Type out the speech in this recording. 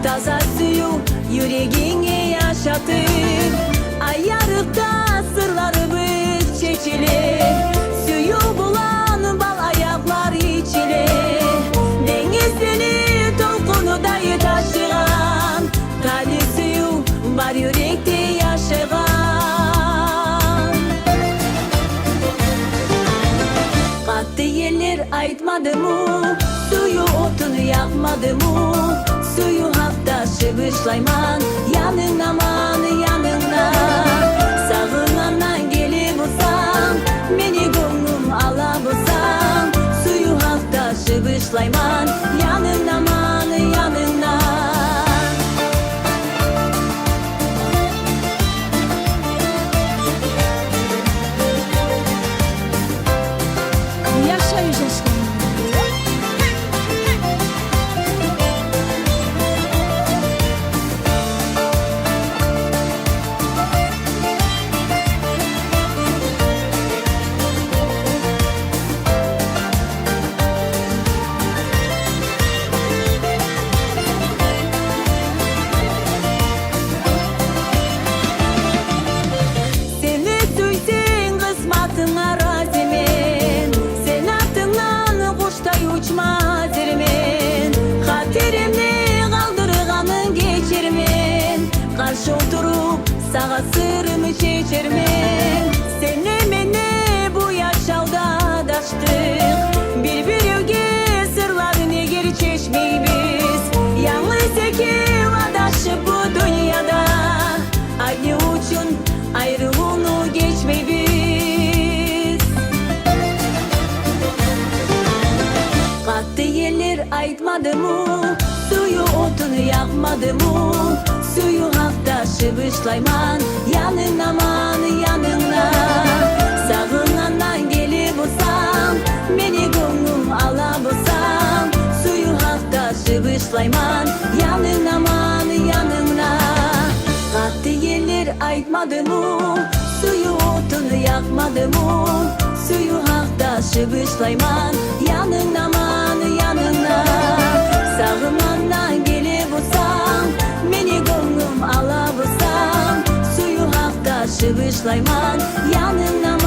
Taza suyu yüreğine yaşatır. Ayarıkta sırlarımız çekilir. Suyu bulan bal ayaklar içilir. Denizleri tolkunu dayı taşıyan tali suyu var yürekte yaşayan. Katı yerler aytmadı mı? Suyu otunu yakmadı mı? Suyu hafta şıbışlayman yanın aman yanına. Sağınandan gelip olsam beni gönlüm ala bulsam. Suyu hafta şıbışlayman yanın aman yanına. Yaşayacağız. Seni suysen kısmatına razimin. Sen ardından kuştay uçmaz irmin. Hatirimni kaldırganın geçirmin. Karşı oturup sağa sırrımı çeçirmin. Seni meni bu yaşalda daştık. Birbirine sırlarını geri çeşmeyi biz. Yalnız iki adaşı bu dünyada. Aynı uçun ayrılığını geçmeyi biz. Katı yerler aytmadı mı? Suyu otunu yakmadı mı? Suyu hafta şıbışlayman yanın aman yanına. Sağınandan gelip olsam beni gönlüm ala bulsam. Suyu hafta şıbışlayman yanın aman yanına. Katı yerler aytmadı mı? Suyu otunu yakmadı mı? Suyu hafta şıbışlayman yanın aman yanına. Sağınandan gelip olsam beni gönlüm ala bulsam. Suyu hafta şıbışlayman yanın aman.